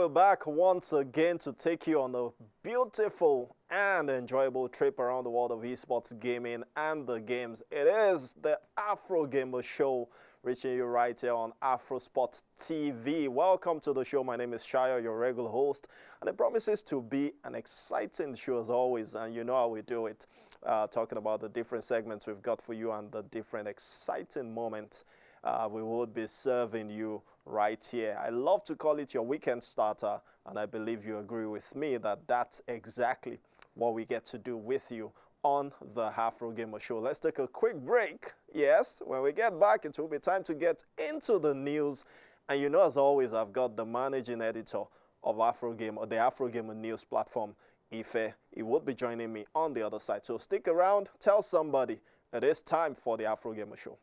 we're back once again to take you on a beautiful and enjoyable trip around the world of esports gaming and the games. It is the Afrogamer Show, reaching you right here on Afro Sports TV. Welcome to the show. My name is Shaya, your regular host, and it promises to be an exciting show as always, and you know how we do it, talking about the different segments we've got for you and the different exciting moments we would be serving you right here. I love to call it your weekend starter, and I believe you agree with me that that's exactly what we get to do with you on the Afrogamer Show. Let's take a quick break. Yes, when we get back, it will be time to get into the news. And you know, as always, I've got the managing editor of Afrogamer, or the Afrogamer news platform, Ife. He would be joining me on the other side. So stick around, tell somebody it is time for the Afrogamer Show.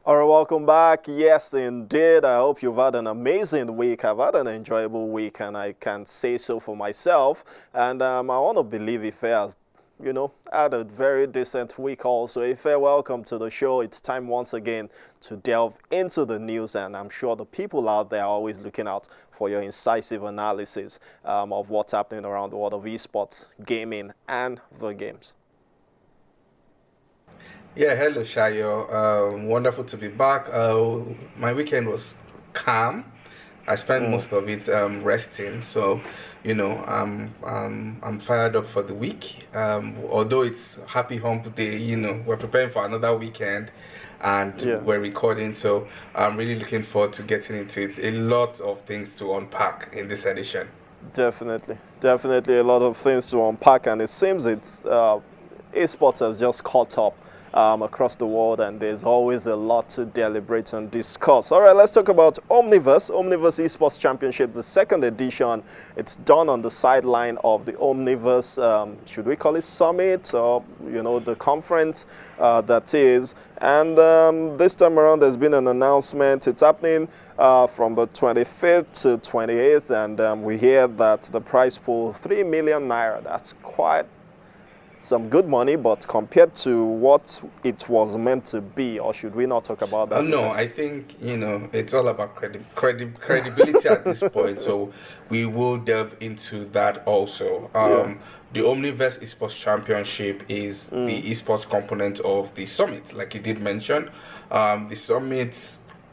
All right, welcome back. Yes, indeed. I hope you've had an amazing week. I've had an enjoyable week, and I can say so for myself. And I want to believe Ife has, had a very decent week also. Ife, welcome to the show. It's time once again to delve into the news, and I'm sure the people out there are always looking out for your incisive analysis of what's happening around the world of esports, gaming, and the games. Yeah, hello Shayo. Wonderful to be back. My weekend was calm. I spent most of it resting, so I'm fired up for the week. Although it's happy hump day, we're preparing for another weekend, and we're recording, so I'm really looking forward to getting into it. A lot of things to unpack in this edition. Definitely a lot of things to unpack, and it seems it's esports has just caught up across the world, and there's always a lot to deliberate and discuss. All right, let's talk about Omniverse Esports Championship, the second edition. It's done on the sideline of the Omniverse, should we call it summit, or the conference that is. And this time around, there's been an announcement. It's happening from the 25th to 28th, and we hear that the prize pool, 3 million naira. That's quite some good money, but compared to what it was meant to be, or should we not talk about that? No, I think it's all about credibility at this point, so we will delve into that also. The Omniverse Esports Championship is the esports component of the summit, like you did mention. The summit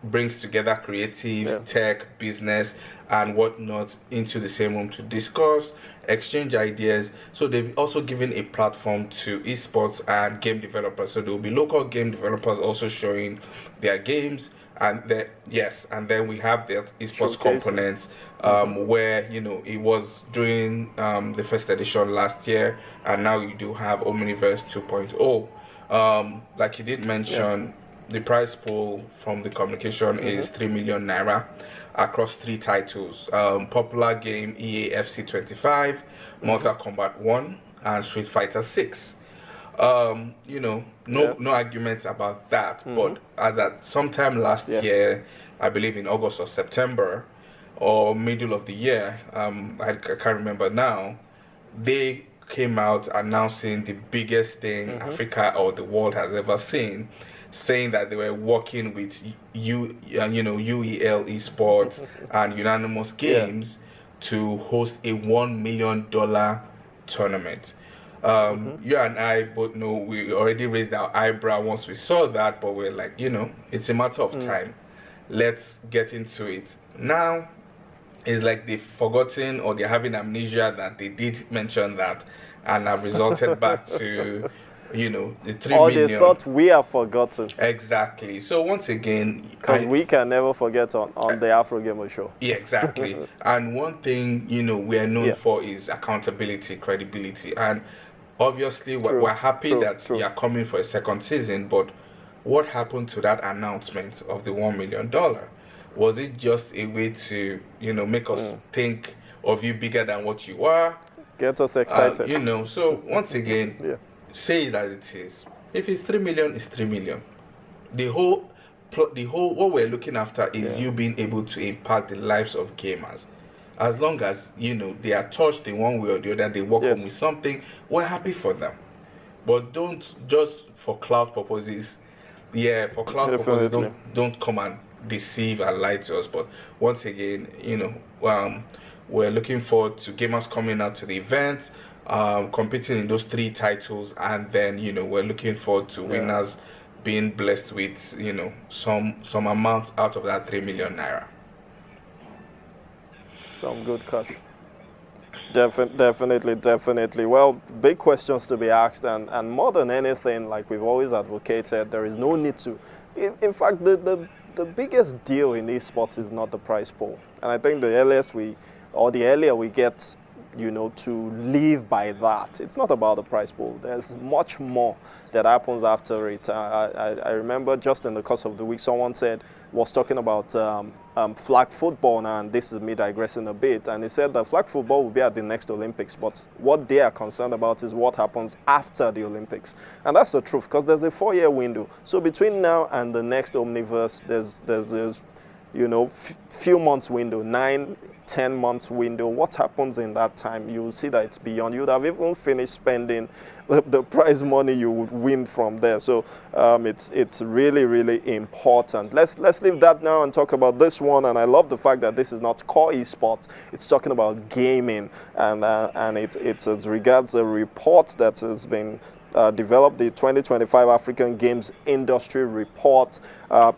brings together creatives, tech, business, and whatnot into the same room to discuss, exchange ideas. So they've also given a platform to esports and game developers. So there will be local game developers also showing their games, and then we have the esports components where it was during the first edition last year, and now you do have Omniverse 2.0. Like you did mention, the prize pool from the communication is 3 million naira across 3 titles: popular game EAFC 25, Mortal Kombat 1, and Street Fighter 6. No arguments about that. But as at sometime last year, I believe in August or September or middle of the year, I can't remember now, they came out announcing the biggest thing Africa or the world has ever seen, saying that they were working with UEL Esports and Unanimous Games to host a $1 million tournament. You and I both know we already raised our eyebrow once we saw that, but we're like, it's a matter of time. Let's get into it. Now, it's like they've forgotten, or they're having amnesia that they did mention that, and have resulted back to the 3 or million. They thought we have forgotten. Exactly. So once again, because we can never forget on the Afrogamer Show. Yeah, exactly. And one thing we are known for is accountability, credibility, and obviously we're happy that you are coming for a second season. But what happened to that announcement of the $1 million? Was it just a way to make us think of you bigger than what you are? Get us excited. So once again, say it as it is. If it's 3 million, it's 3 million. The whole the whole what we're looking after is you being able to impact the lives of gamers. As long as they are touched in one way or the other, they walk home with something, we're happy for them. But don't just for cloud purposes. Yeah, for cloud purposes, don't come and deceive and lie to us. But once again, we're looking forward to gamers coming out to the event, competing in those 3 titles, and then we're looking forward to winners being blessed with some amount out of that 3 million naira. Some good cash. Definitely. Well, big questions to be asked, and more than anything, like we've always advocated, there is no need to. In fact, the biggest deal in esports is not the prize pool, and I think the earlier we get, to live by that. It's not about the prize pool. There's much more that happens after it. I remember just in the course of the week, someone was talking about flag football now, and this is me digressing a bit, and he said that flag football will be at the next Olympics, but what they are concerned about is what happens after the Olympics. And that's the truth, because there's a 4-year window. So between now and the next Omniverse, there's a few months window, 9-10 months window. What happens in that time? You'll see that it's beyond. You'd have even finished spending the prize money you would win from there. So it's really important. Let's leave that now and talk about this one. And I love the fact that this is not core esports. It's talking about gaming, and it's as regards a report that has been developed, the 2025 African Games Industry Report,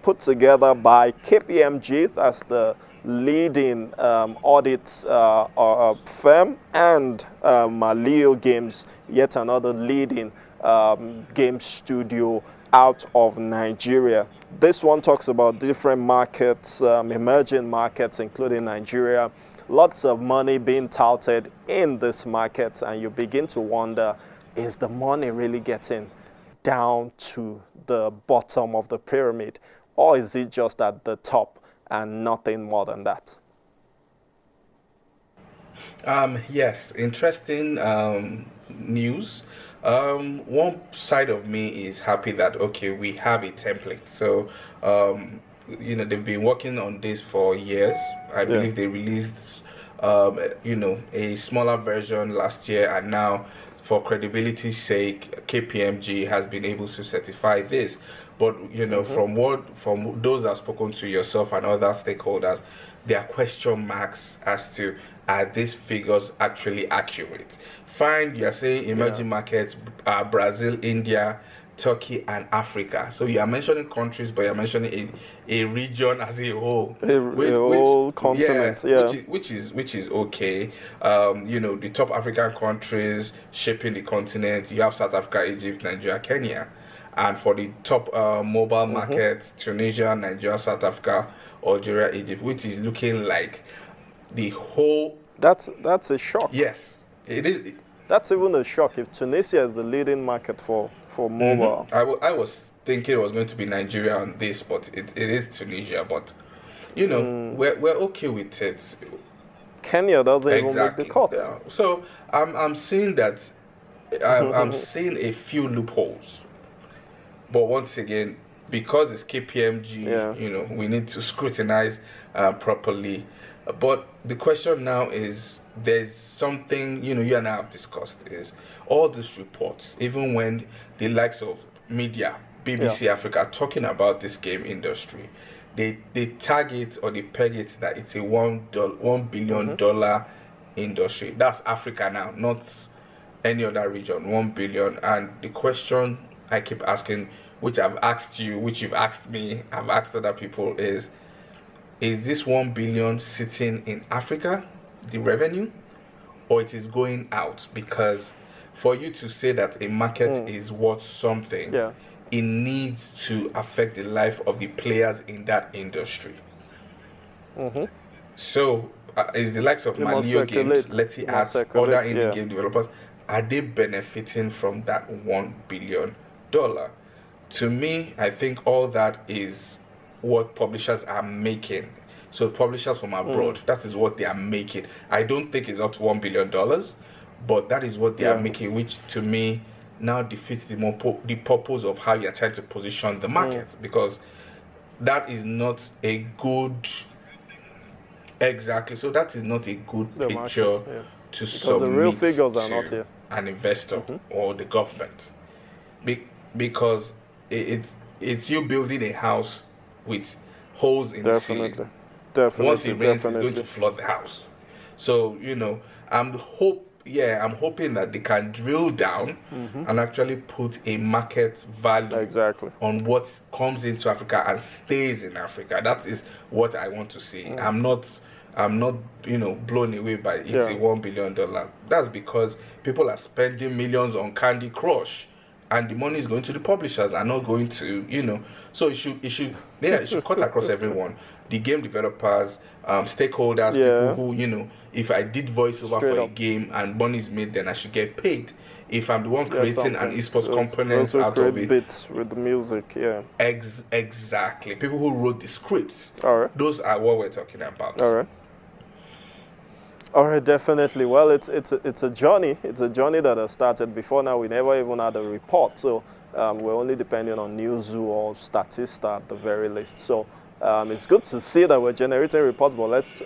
put together by KPMG, that's the leading audit firm, and Maliyo Games, yet another leading game studio out of Nigeria. This one talks about different markets, emerging markets, including Nigeria. Lots of money being touted in this market, and you begin to wonder, is the money really getting down to the bottom of the pyramid, or is it just at the top and nothing more than that? Yes, interesting news. One side of me is happy that, okay, we have a template. So, they've been working on this for years. I believe they released, a smaller version last year, and now, for credibility's sake, KPMG has been able to certify this. But from those that have spoken to yourself and other stakeholders, there are question marks as to, are these figures actually accurate? Fine, you are saying emerging markets, Brazil, India, Turkey, and Africa. So you are mentioning countries, but you're mentioning a region as a whole, a whole continent, which is okay. The top African countries shaping the continent. You have South Africa, Egypt, Nigeria, Kenya, and for the top mobile markets, Tunisia, Nigeria, South Africa, Algeria, Egypt, which is looking like the whole. That's a shock. Yes, it is. That's even a shock if Tunisia is the leading market for mobile. I was thinking it was going to be Nigeria on this, but it is Tunisia. But we're okay with it. Kenya doesn't even make the cut. Yeah. So I'm seeing that I'm seeing a few loopholes. But once again, because it's KPMG, we need to scrutinize properly. But the question now is, there's something you and I have discussed, is all these reports, even when the likes of media, BBC Africa, are talking about this game industry, they tag it or they peg it that it's a $1 billion industry. That's Africa now, not any other region. 1 billion. And the question I keep asking, which I've asked you, which you've asked me, I've asked other people, is this 1 billion sitting in Africa, the revenue, or it is going out? Because for you to say that a market is worth something, it needs to affect the life of the players in that industry. So, is the likes of Maliyo Games, let's ask other indie game developers, are they benefiting from that $1 billion? To me, I think all that is what publishers are making. So publishers from abroad, that is what they are making. I don't think it's up to $1 billion, but that is what they are making, which to me now defeats the purpose of how you're trying to position the market. Because that is not a good exactly. So that is not a good The picture market, yeah. to Because submit the real figures are to not here. an investor or the government, because it's you building a house with holes in the ceiling. Once it rains, it's going to flood the house. So I'm hoping that they can drill down and actually put a market value on what comes into Africa and stays in Africa. That is what I want to see. I'm not blown away by it's a $1 billion. That's because people are spending millions on Candy Crush, and the money is going to the publishers and not going to So it should cut across everyone. The game developers, stakeholders, people who, if I did voiceover for a game and money is made, then I should get paid. If I'm the one creating an esports component out of it. Bits with the music, Exactly. People who wrote the scripts. All right. Those are what we're talking about. All right, definitely. Well, it's a journey. It's a journey that has started before now. We never even had a report, so we're only depending on Newzoo or Statista at the very least. So it's good to see that we're generating reports, but let's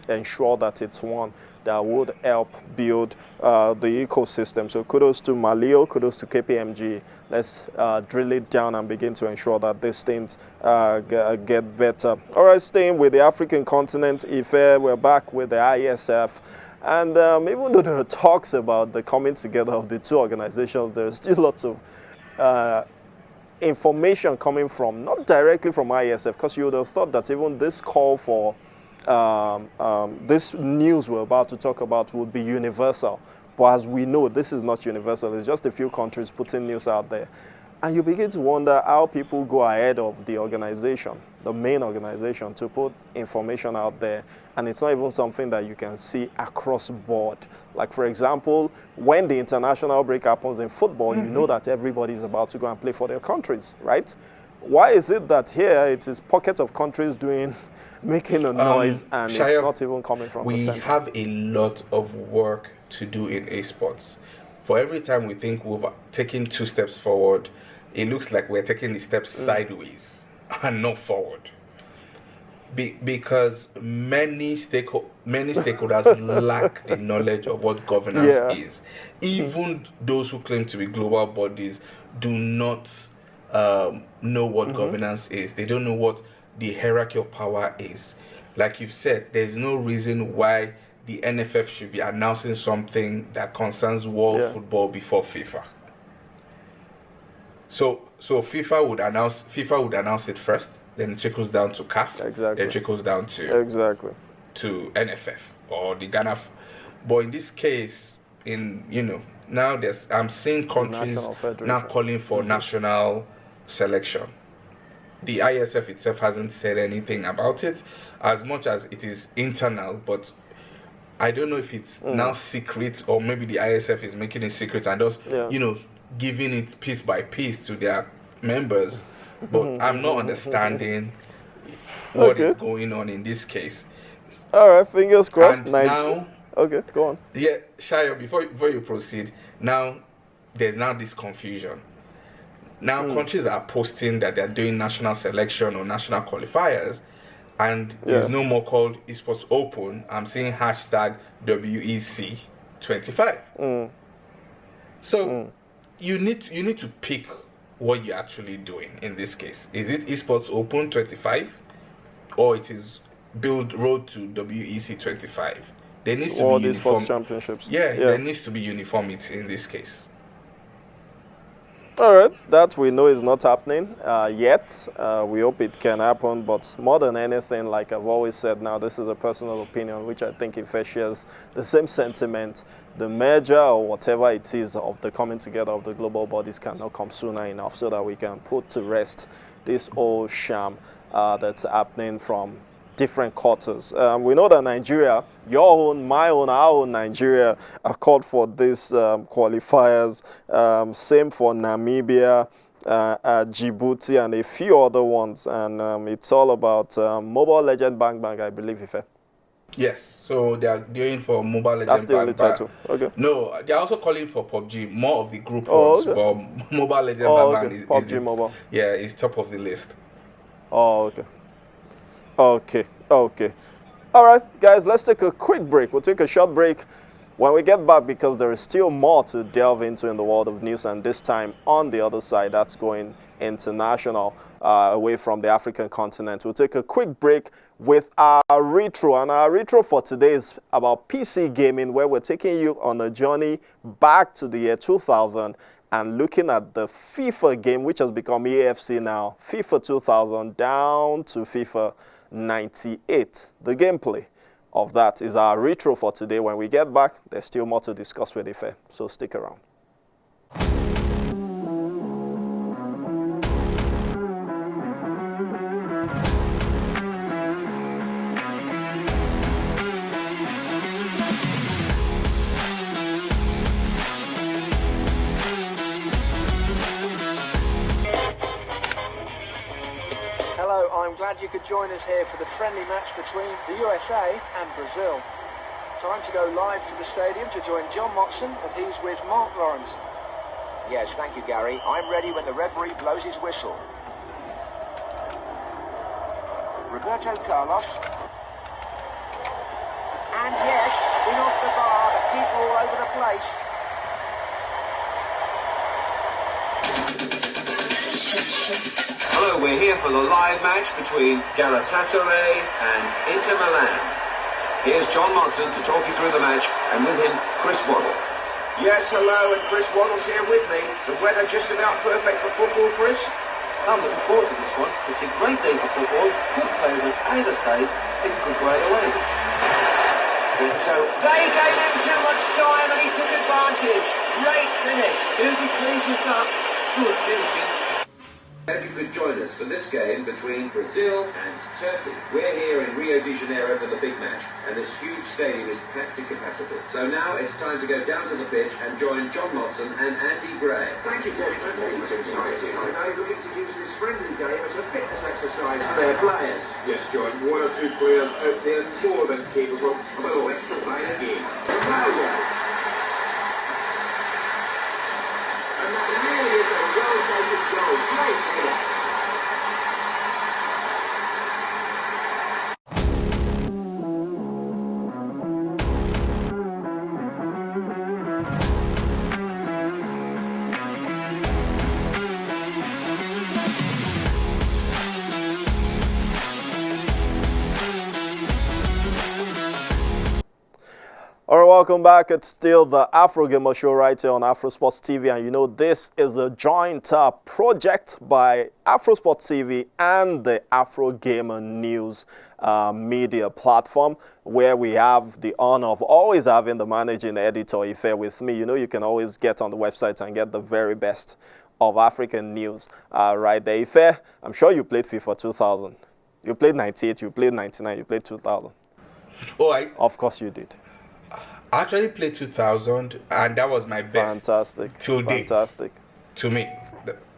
ensure that it's one that would help build the ecosystem. So kudos to Maliyo, kudos to KPMG. Let's drill it down and begin to ensure that these things get better. All right, staying with the African continent, IFE, we're back with the IESF. And even though there are talks about the coming together of the two organizations, there's still lots of information coming from, not directly from IESF, because you would have thought that even this call for this news we're about to talk about would be universal. But as we know, this is not universal. It's just a few countries putting news out there. And you begin to wonder how people go ahead of the organization, the main organization, to put information out there. And it's not even something that you can see across board. Like, for example, when the international break happens in football, you know that everybody is about to go and play for their countries, right? Why is it that here it is pockets of countries making a noise and Shia, it's not even coming from the center? We have a lot of work to do in esports. For every time we think we've taken 2 steps forward, it looks like we're taking the steps sideways and not forward. Because many stakeholders lack the knowledge of what governance is. Even those who claim to be global bodies do not know what governance is. They don't know what the hierarchy of power is. Like you've said, there's no reason why the NFF should be announcing something that concerns world football before FIFA. So FIFA would announce it first, then it trickles down to CAF, then it trickles down to NFF or the Ghana. But in this case, now I'm seeing countries now calling for national selection. The IESF itself hasn't said anything about it, as much as it is internal, but I don't know if it's now secret, or maybe the IESF is making it secret and just giving it piece by piece to their members. But I'm not understanding what is going on in this case. All right, fingers crossed. Now, okay, go on. Yeah, Shia, before you proceed, now there's now this confusion. Now countries are posting that they're doing national selection or national qualifiers, and there's no more called Esports Open. I'm seeing hashtag WEC25. So you need to pick what you're actually doing in this case. Is it Esports Open 25, or it is build road to WEC 25? There needs to be Esports championships. There needs to be uniformity in this case. All right, that we know is not happening yet. We hope it can happen, but more than anything, like I've always said, now this is a personal opinion, which I think IFE shares the same sentiment. The merger or whatever it is of the coming together of the global bodies cannot come sooner enough so that we can put to rest this old sham that's happening from different quarters. We know that Nigeria, your own, my own, our own Nigeria are called for these qualifiers. Same for Namibia, Djibouti, and a few other ones. And it's all about Mobile Legend Bang, I believe, IFE. Yes, so they are going for Mobile Legend. That's the only title. Okay. No, they are also calling for PUBG, more of the group ones. But Mobile Legend is PUBG Mobile. Yeah, it's top of the list. Oh, okay. Okay. Okay. All right, guys, let's take a quick break. We'll take a short break. When we get back, because there is still more to delve into in the world of news, and this time on the other side, that's going international, away from the African continent. We'll take a quick break with our retro, and our retro for today is about PC gaming, where we're taking you on a journey back to the year 2000 and looking at the FIFA game, which has become EAFC now, FIFA 2000 down to FIFA 98. The gameplay of that is our retro for today. When we get back, there's still more to discuss with Ife, so stick around. I'm glad you could join us here for the friendly match between the USA and Brazil. Time to go live to the stadium to join John Motson, and he's with Mark Lawrence. Yes, thank you, Gary. I'm ready when the referee blows his whistle. Roberto Carlos. And yes, in off the bar, the people all over the place. Hello, we're here for the live match between Galatasaray and Inter Milan. Here's John Motson to talk you through the match, and with him, Chris Waddle. Yes, hello, and Chris Waddle's here with me. The weather just about perfect for football, Chris? I'm looking forward to this one. It's a great day for football. Good players on either side. It could go either way. So they gave him too much time and he took advantage. Great finish. He'll be pleased with that. Good finishing. Glad you could join us for this game between Brazil and Turkey. We're here in Rio de Janeiro for the big match, and this huge stadium is packed to capacity. So now it's time to go down to the pitch and join John Motson and Andy Gray. Thank you, Desmond. It's exciting. I know looking to use this friendly game as a fitness exercise for their players. Yes, John. One or two players out there more than capable of electrifying a game. And that really is a well-taken goal. Great finish. All right, welcome back. It's still the Afrogamer Show right here on Afro Sports TV. And you know, this is a joint project by Afro Sports TV and the Afrogamer News media platform, where we have the honor of always having the managing editor, Ife, with me. You know, you can always get on the website and get the very best of African news right there. Ife, I'm sure you played FIFA 2000. You played 98, you played 99, you played 2000. Oh, Of course you did. I actually played 2000, and that was my best. Fantastic. Till date. Fantastic. To me.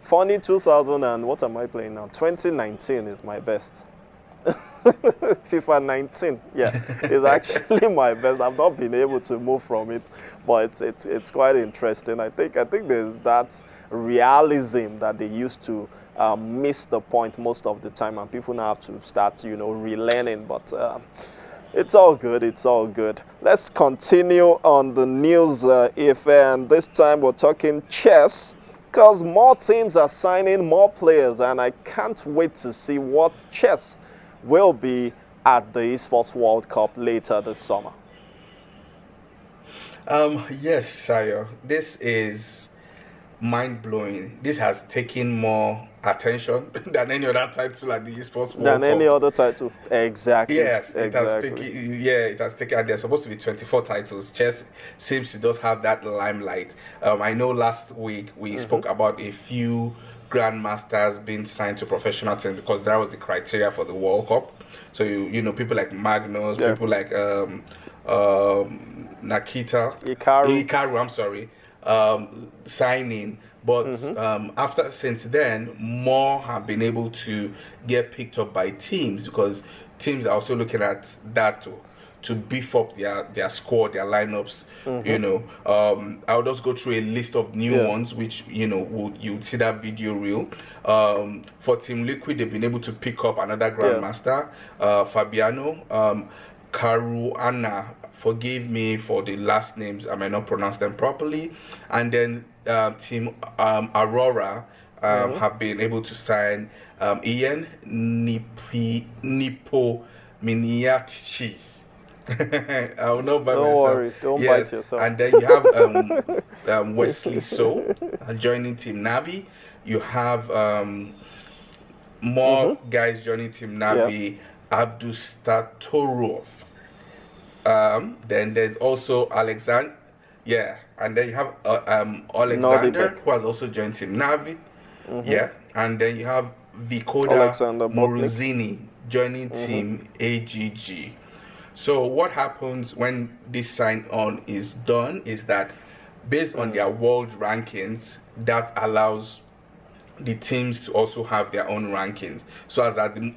Funny 2000 and what am I playing now? 2019 is my best. FIFA 19, yeah, is actually my best. I've not been able to move from it, but it's quite interesting. I think there's that realism that they used to miss the point most of the time, and people now have to start, relearning. But it's all good. It's all good. Let's continue on the news, and this time we're talking chess, because more teams are signing more players, and I can't wait to see what chess will be at the Esports World Cup later this summer. Yes, Shayo. This is mind-blowing. This has taken more attention than any other title at the Esports World Cup. Than any other title. Exactly. Yes, exactly. It has taken. There's supposed to be 24 titles. Chess seems to just have that limelight. I know last week we spoke about a few grandmasters being signed to professional teams because that was the criteria for the World Cup. So you know, people like Magnus, people like Nakita, Ikaru, I'm sorry, signing. But since then, more have been able to get picked up by teams, because teams are also looking at that to beef up their squad, their lineups. You know, I'll just go through a list of new ones, which you'd see that video reel. For Team Liquid, they've been able to pick up another Grandmaster, Fabiano, Caruana. Forgive me for the last names, I might not pronounce them properly. And then Team Aurora have been able to sign Ian Nipominiachi. I will not by Don't myself. worry, don't bite yourself. And then you have Wesley So joining Team Navi. You have more guys joining Team Navi. Abdul Statorov. Then there's also Alexander. Yeah, and then you have Alexander, who has also joined Team Navi. Yeah, and then you have Vikoda Moruzini joining Team AGG. So what happens when this sign-on is done is that based on their world rankings, that allows the teams to also have their own rankings. So as at the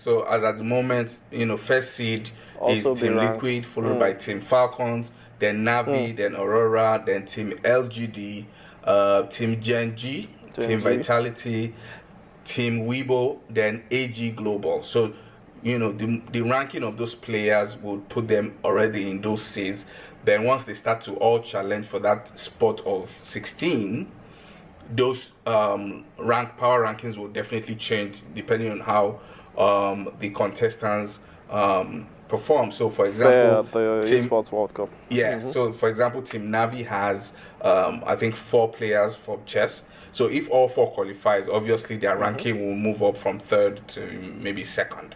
so as at the moment, first seed also is Team Liquid, followed by Team Falcons, then Navi, then Aurora, then Team LGD, Team Genji, Team Vitality, Team Weibo, then AG Global. So the ranking of those players would put them already in those seeds. Then once they start to all challenge for that spot of 16, those power rankings will definitely change depending on how the contestants perform. So for example, the Esports World Cup. So for example, Team Navi has I think 4 players for chess. So if all 4 qualifies, obviously their ranking will move up from 3rd to maybe 2nd.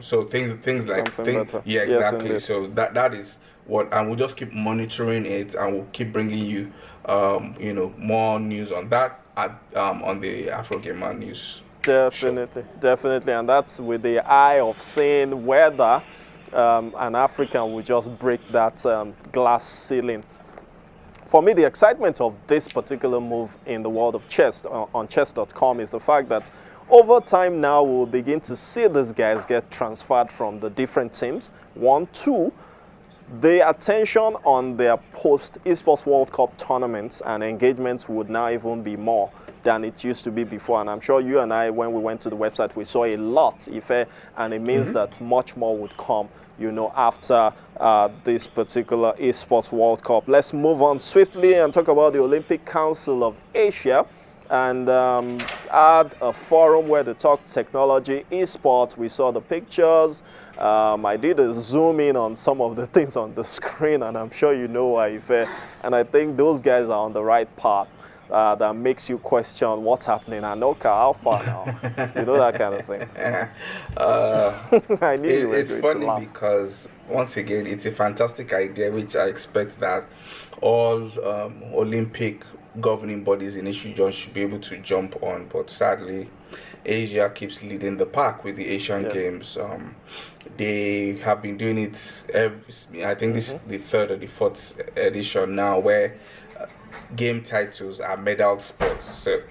So things like better. Yeah, exactly. Yes, so that is what, and we'll just keep monitoring it, and we'll keep bringing you more news on that on the Afrogamer news. Definitely, and that's with the eye of seeing whether an African will just break that glass ceiling. For me, the excitement of this particular move in the world of chess on chess.com is the fact that over time now we'll begin to see these guys get transferred from the different teams. 1, 2, the attention on their post-Esports World Cup tournaments and engagements would now even be more than it used to be before. And I'm sure you and I, when we went to the website, we saw a lot, and it means that much more would come, after this particular Esports World Cup. Let's move on swiftly and talk about the Olympic Council of Asia and had a forum where they talked technology, esports. We saw the pictures. I did a zoom in on some of the things on the screen, and I'm sure you know why. And I think those guys are on the right path. That makes you question what's happening. I know how far now. That kind of thing. I knew you were going to laugh. It's funny because, once again, it's a fantastic idea, which I expect that all Olympic governing bodies in Asia should be able to jump on. But sadly, Asia keeps leading the pack with the Asian Games. They have been doing it I think this is the 3rd or the 4th edition now, where game titles are medal sports. So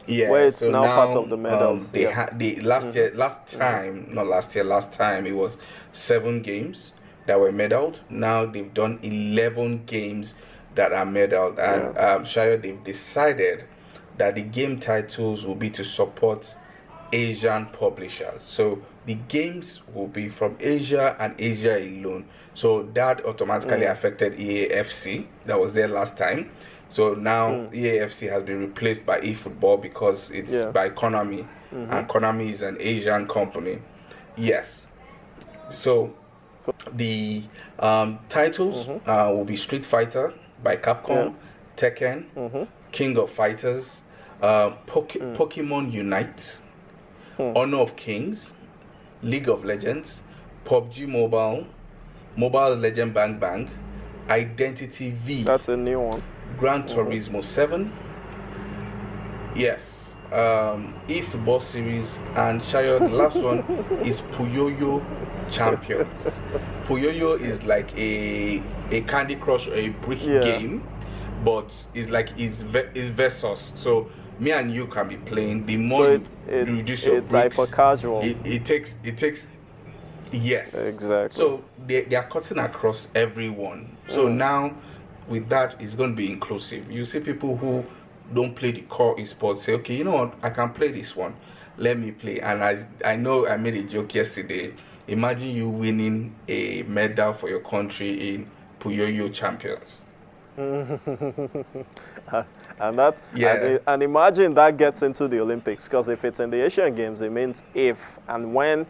where it's now part of the medals. Last time it was 7 games that were medaled. Now they've done 11 games that are medaled, and Shayo, they've decided that the game titles will be to support Asian publishers. So the games will be from Asia and Asia alone. So that automatically affected EAFC, that was there last time. So now EAFC has been replaced by eFootball because it's by Konami, and Konami is an Asian company. Yes. So the titles will be Street Fighter by Capcom, Tekken, King of Fighters, Pokemon Unite, Honor of Kings, League of Legends, PUBG Mobile, Mobile Legend Bang Bang, Identity V. That's a new one. Gran Turismo 7. Yes. eFootball Series, and Shayo, the last one is Puyoyo Champions. Puyoyo is like a Candy Crush or a brick game, but it's versus. So me and you can be playing. The more so it's hyper casual. It takes Yes. Exactly. So they are cutting across everyone. So now with that, it's going to be inclusive. You see people who don't play the core esports say, okay, you know what, I can play this one. Let me play. And I know I made a joke yesterday. Imagine you winning a medal for your country in Puyoyo Champions. And that, and imagine that gets into the Olympics, because if it's in the Asian Games, it means if and when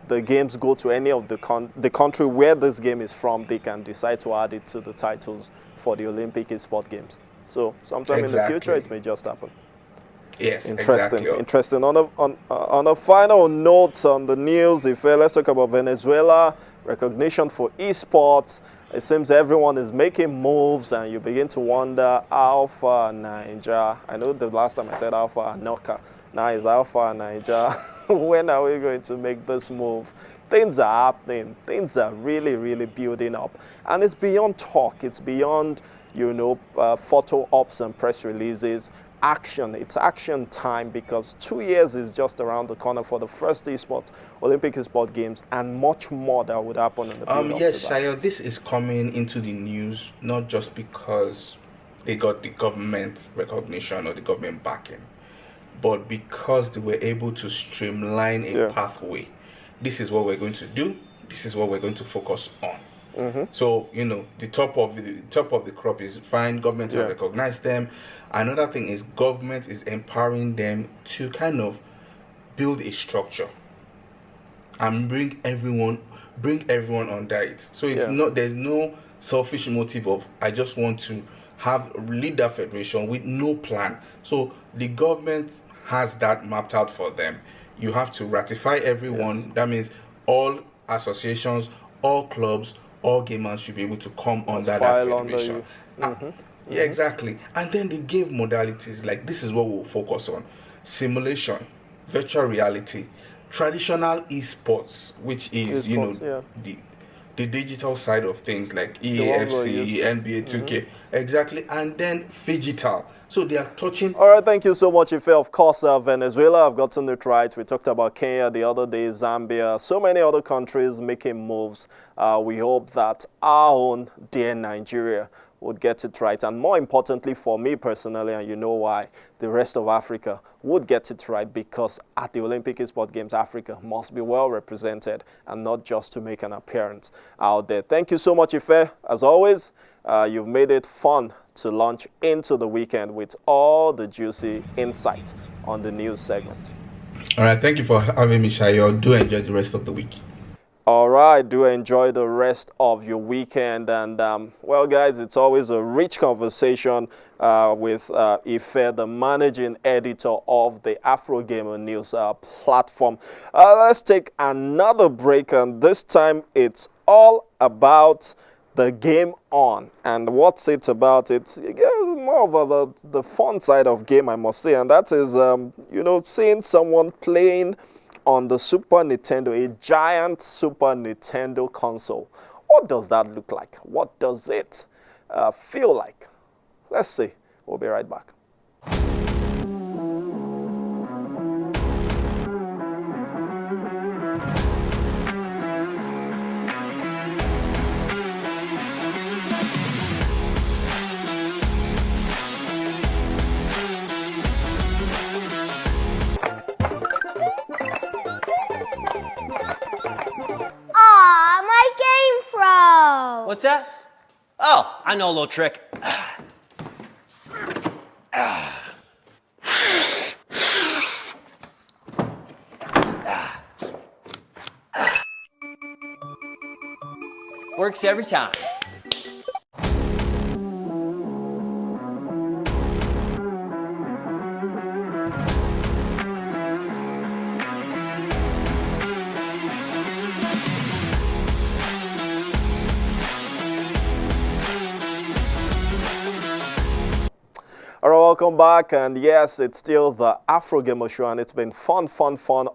the games go to any of the country where this game is from, they can decide to add it to the titles for the Olympic Esports Games. So sometime in the future, it may just happen. Yes, interesting. Exactly. Interesting. On a final note on the news, let's talk about Venezuela recognition for esports. It seems everyone is making moves, and you begin to wonder, Alpha Niger. I know the last time I said Alpha Anoka. Now it's Alpha Niger. When are we going to make this move? Things are happening. Things are really, really building up. And it's beyond talk. It's beyond, photo ops and press releases. Action. It's action time, because 2 years is just around the corner for the first Olympic Esports Games, and much more that would happen in the build up yes, to that. Shayo, this is coming into the news not just because they got the government recognition or the government backing, but because they were able to streamline a pathway. This is what we're going to do. This is what we're going to focus on. So, the top of the crop is fine. Government will recognize them. Another thing is government is empowering them to kind of build a structure and bring everyone under it. So it's not, there's no selfish motive of I just want to lead that federation with no plan. So the government has that mapped out for them. You have to ratify everyone. That means all associations, all clubs, all gamers should be able to come under that federation. Yeah, exactly. And then they gave modalities like this is what we'll focus on: simulation, virtual reality, traditional esports, which is the digital side of things like EAFC, NBA 2K, exactly, and then phygital. So they are touching. All right, thank you so much, Ife. Of course, Venezuela, I've gotten it right. We talked about Kenya the other day, Zambia, so many other countries making moves. We hope that our own dear Nigeria would get it right. And more importantly for me personally, and you know why, the rest of Africa would get it right, because at the Olympic Esports Games, Africa must be well represented and not just to make an appearance out there. Thank you so much, Ife. As always, you've made it fun to launch into the weekend with all the juicy insight on the news segment. All right, thank you for having me, Shayo. Do enjoy the rest of the week. All right, do enjoy the rest of your weekend. And, well, guys, it's always a rich conversation with Ife, the managing editor of the Afrogamer News platform. Let's take another break, and this time it's all about the game on. And what's it about? It's more of the fun side of game, I must say, and that is, seeing someone playing on the Super Nintendo, a giant Super Nintendo console. What does that look like? What does it feel like? Let's see. We'll be right back. What's that? Oh, I know a little trick. Works every time. All right, welcome back, and yes, it's still the Afrogamer Show, and it's been fun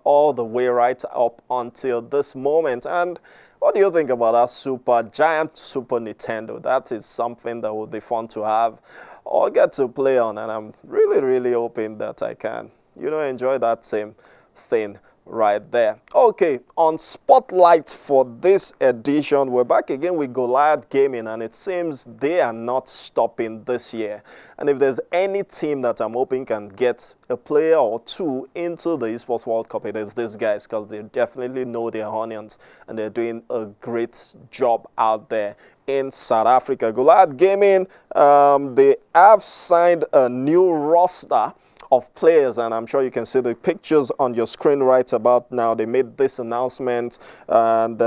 all the way right up until this moment. And what do you think about that giant Super Nintendo? That is something that would be fun to have or get to play on, and I'm really hoping that I can, enjoy that same thing right there. Okay, on Spotlight for this edition, we're back again with Goliath Gaming, and it seems they are not stopping this year. And if there's any team that I'm hoping can get a player or two into the Esports World Cup, it is these guys, because they definitely know their onions and they're doing a great job out there in South Africa. Goliath Gaming, they have signed a new roster of players, and I'm sure you can see the pictures on your screen right about now. They made this announcement, and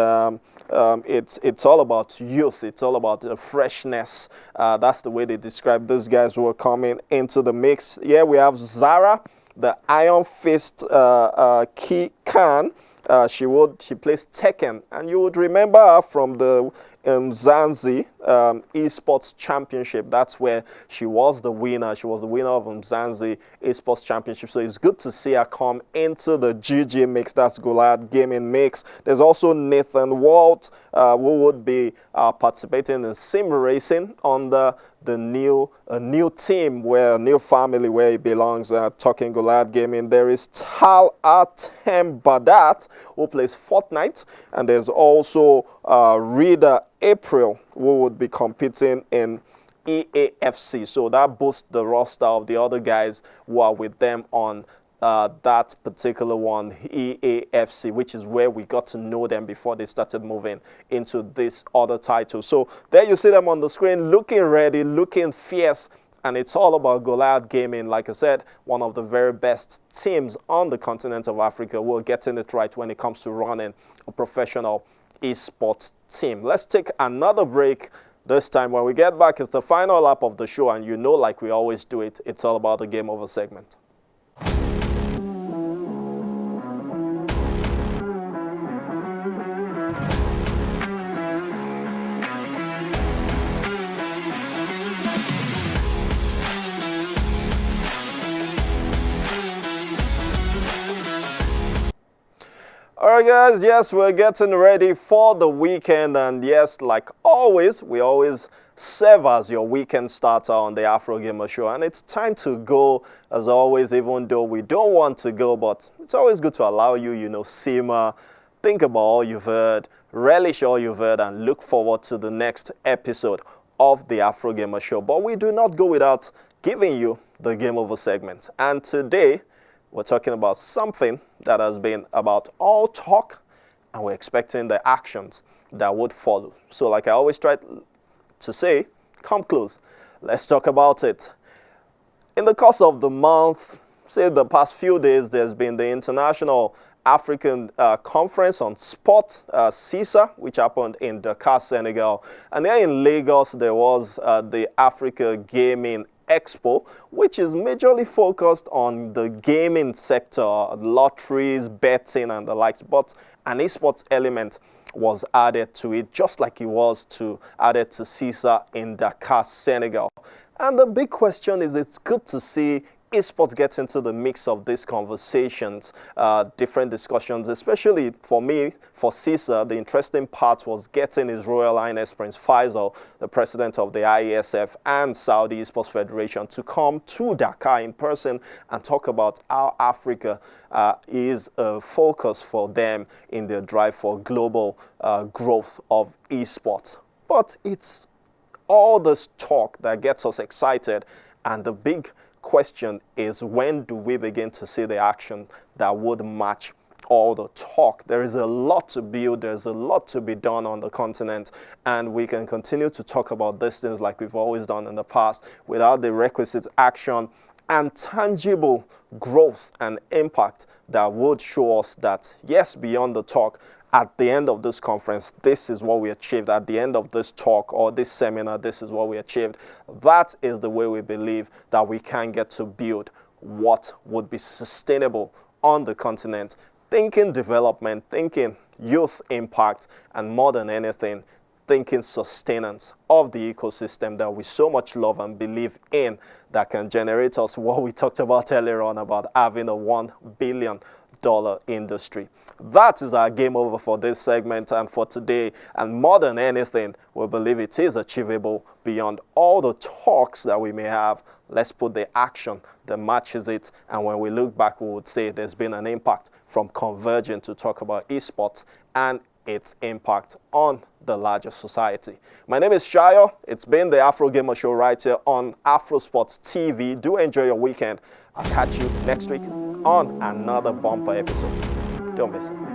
it's all about youth. It's all about the freshness. That's the way they describe these guys who are coming into the mix. Yeah, we have Zara, the Iron Fist Ki Khan. She plays Tekken, and you would remember her from the Mzansi Esports Championship. That's where she was the winner. She was the winner of Mzansi Esports Championship. So it's good to see her come into the GG mix. That's Goliath Gaming mix. There's also Nathan Walt, who would be participating in sim racing under the new team, a new family where he belongs, talking Goliath Gaming. There is Tal Atem Badat, who plays Fortnite, and there's also Rida April, who would be competing in EAFC. So that boosts the roster of the other guys who are with them on that particular one, EAFC, which is where we got to know them before they started moving into this other title. So there you see them on the screen, looking ready, looking fierce, and it's all about Goliath Gaming. Like I said, one of the very best teams on the continent of Africa. We're getting it right when it comes to running a professional esports team. Let's take another break. This time when we get back, it's the final lap of the show, and you know, like we always do it, it's all about the game over segment. Alright guys, yes, we're getting ready for the weekend, and yes, like always, we always serve as your weekend starter on the Afrogamer Show, and it's time to go as always, even though we don't want to go, but it's always good to allow you, simmer, think about all you've heard, relish all you've heard, and look forward to the next episode of the Afrogamer Show. But we do not go without giving you the Game Over segment, and today we're talking about something that has been about all talk, and we're expecting the actions that would follow. So like I always try to say, come close. Let's talk about it. In the course of the month, say the past few days, there's been the International African Conference on Sport, CISA, which happened in Dakar, Senegal. And then in Lagos, there was the Africa Gaming Expo, which is majorly focused on the gaming sector, lotteries, betting, and the likes, but an esports element was added to it, just like it was added to CISA in Dakar, Senegal. And the big question is, it's good to see esports get into the mix of these conversations, different discussions, especially for me, for CISA, the interesting part was getting His Royal Highness Prince Faisal, the president of the IESF and Saudi Esports Federation, to come to Dakar in person and talk about how Africa is a focus for them in their drive for global growth of esports. But it's all this talk that gets us excited, and the big question is, when do we begin to see the action that would match all the talk? There is a lot to build, there's a lot to be done on the continent, and we can continue to talk about these things like we've always done in the past without the requisite action and tangible growth and impact that would show us that, yes, beyond the talk, at the end of this conference, this is what we achieved. At the end of this talk or this seminar, this is what we achieved. That is the way we believe that we can get to build what would be sustainable on the continent. Thinking development, thinking youth impact, and more than anything, thinking sustenance of the ecosystem that we so much love and believe in, that can generate us what we talked about earlier on about having a $1 billion industry. That is our game over for this segment and for today. And more than anything, we believe it is achievable beyond all the talks that we may have. let's put the action that matches it. And when we look back, we would say there's been an impact from converging to talk about esports and its impact on the larger society. My name is Shayo. It's been the Afrogamer Show right here on Afro Sports TV. Do enjoy your weekend. I'll catch you next week on another bumper episode. Don't miss it.